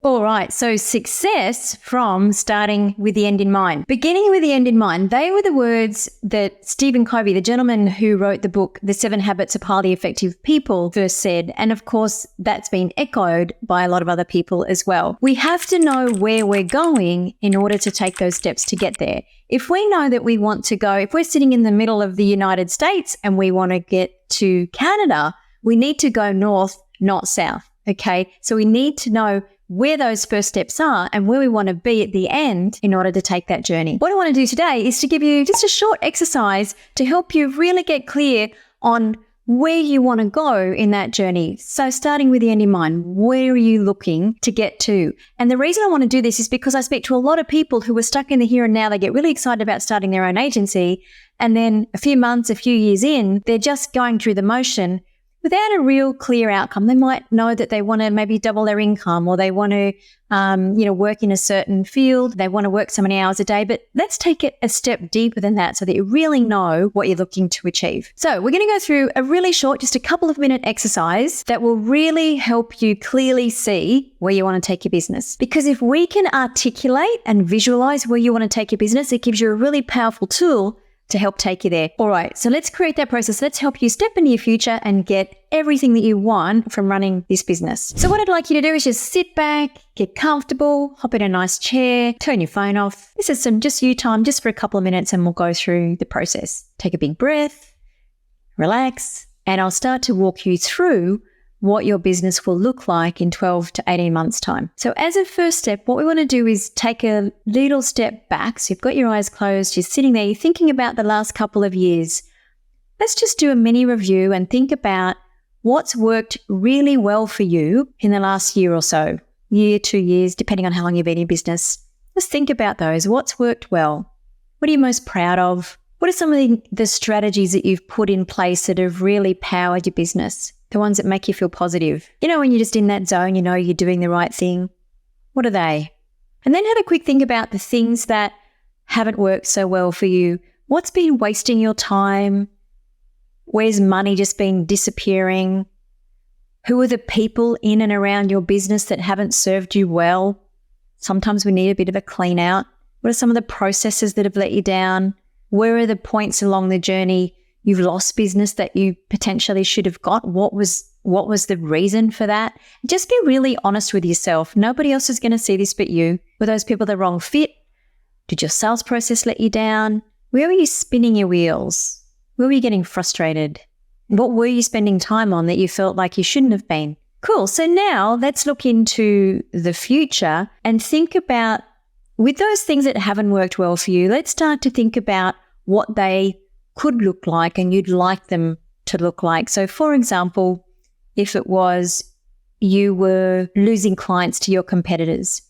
All right, so success from starting with the end in mind. Beginning with the end in mind, they were the words that Stephen Covey, the gentleman who wrote the book, The 7 Habits of Highly Effective People, first said. And of course, that's been echoed by a lot of other people as well. We have to know where we're going in order to take those steps to get there. If we know that we want to go, if we're sitting in the middle of the United States and we want to get to Canada, we need to go north, not south. Okay, so we need to know where those first steps are and where we want to be at the end in order to take that journey. What I want to do today is to give you just a short exercise to help you really get clear on where you want to go in that journey. So starting with the end in mind, where are you looking to get to? And the reason I want to do this is because I speak to a lot of people who are stuck in the here and now. They get really excited about starting their own agency. And then a few months, a few years in, they're just going through the motion without a real clear outcome. They might know that they want to maybe double their income, or they want to, work in a certain field. They want to work so many hours a day, but let's take it a step deeper than that so that you really know what you're looking to achieve. So we're going to go through a really short, just a couple of minute exercise that will really help you clearly see where you want to take your business. Because if we can articulate and visualize where you want to take your business, it gives you a really powerful tool to help take you there. All right, so let's create that process. Let's help you step into your future and get everything that you want from running this business. So what I'd like you to do is just sit back, get comfortable, hop in a nice chair, turn your phone off. This is some just you time, just for a couple of minutes, and we'll go through the process. Take a big breath, relax, and I'll start to walk you through what your business will look like in 12 to 18 months' time. So as a first step, what we want to do is take a little step back. So you've got your eyes closed, you're sitting there, you're thinking about the last couple of years. Let's just do a mini review and think about what's worked really well for you in the last year or so, year, 2 years, depending on how long you've been in business. Just think about those. What's worked well? What are you most proud of? What are some of the strategies that you've put in place that have really powered your business? The ones that make you feel positive. You know, when you're just in that zone, you know you're doing the right thing. What are they? And then have a quick think about the things that haven't worked so well for you. What's been wasting your time? Where's money just been disappearing? Who are the people in and around your business that haven't served you well? Sometimes we need a bit of a clean out. What are some of the processes that have let you down? Where are the points along the journey you've lost business that you potentially should have got? What was the reason for that? Just be really honest with yourself. Nobody else is going to see this but you. Were those people the wrong fit? Did your sales process let you down? Where were you spinning your wheels? Where were you getting frustrated? What were you spending time on that you felt like you shouldn't have been? Cool. So now let's look into the future and think about, with those things that haven't worked well for you, let's start to think about what they could look like and you'd like them to look like. So for example, if it was you were losing clients to your competitors,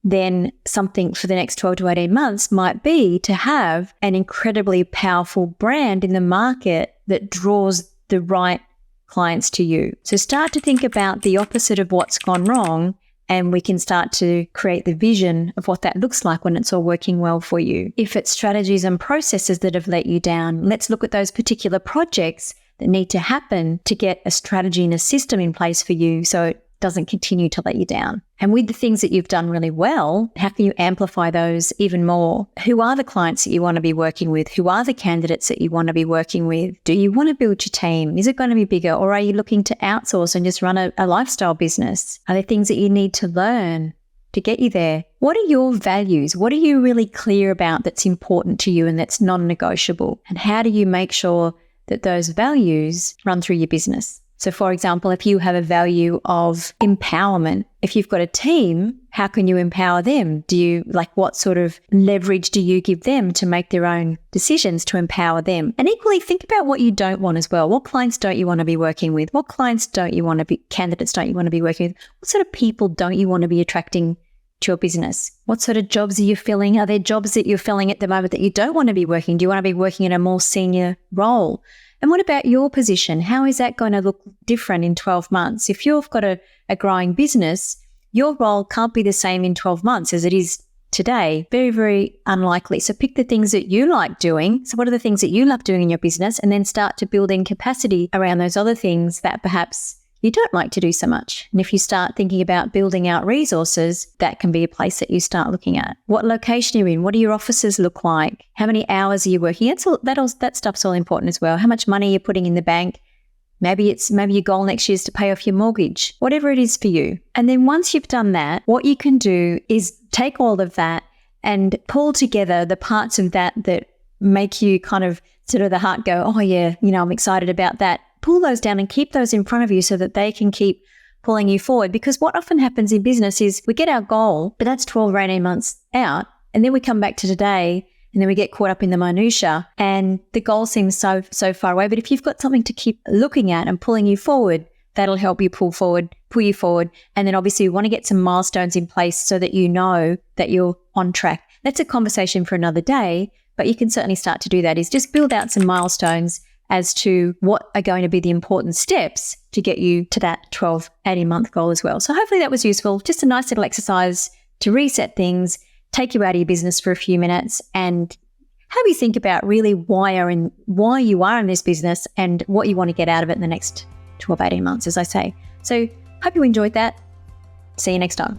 then something for the next 12 to 18 months might be to have an incredibly powerful brand in the market that draws the right clients to you. So start to think about the opposite of what's gone wrong, and we can start to create the vision of what that looks like when it's all working well for you. If it's strategies and processes that have let you down, let's look at those particular projects that need to happen to get a strategy and a system in place for you so it doesn't continue to let you down. And with the things that you've done really well, how can you amplify those even more? Who are the clients that you want to be working with? Who are the candidates that you want to be working with? Do you want to build your team? Is it going to be bigger? Or are you looking to outsource and just run a lifestyle business? Are there things that you need to learn to get you there? What are your values? What are you really clear about that's important to you and that's non-negotiable? And how do you make sure that those values run through your business? So for example, if you have a value of empowerment, if you've got a team, how can you empower them? What sort of leverage do you give them to make their own decisions to empower them? And equally, think about what you don't want as well. What clients don't you want to be working with? What candidates don't you want to be working with? What sort of people don't you want to be attracting to your business? What sort of jobs are you filling? Are there jobs that you're filling at the moment that you don't want to be working? Do you want to be working in a more senior role? And what about your position? How is that going to look different in 12 months? If you've got a growing business, your role can't be the same in 12 months as it is today. Very, very unlikely. So pick the things that you like doing. So what are the things that you love doing in your business? And then start to build in capacity around those other things that perhaps you don't like to do so much. And if you start thinking about building out resources, that can be a place that you start looking at. What location you're in? What do your offices look like? How many hours are you working? That stuff's all important as well. How much money you're putting in the bank? Maybe your goal next year is to pay off your mortgage, whatever it is for you. And then once you've done that, what you can do is take all of that and pull together the parts of that make you kind of sort of the heart go, oh yeah, I'm excited about that. Pull those down and keep those in front of you so that they can keep pulling you forward. Because what often happens in business is we get our goal, but that's 12 or 18 months out. And then we come back to today and then we get caught up in the minutia and the goal seems so far away. But if you've got something to keep looking at and pulling you forward, that'll help you pull you forward. And then obviously you want to get some milestones in place so that you know that you're on track. That's a conversation for another day, but you can certainly start to do that, is just build out some milestones as to what are going to be the important steps to get you to that 12, 18-month goal as well. So hopefully that was useful. Just a nice little exercise to reset things, take you out of your business for a few minutes and have you think about really why you are in this business and what you want to get out of it in the next 12, 18 months, as I say. So hope you enjoyed that. See you next time.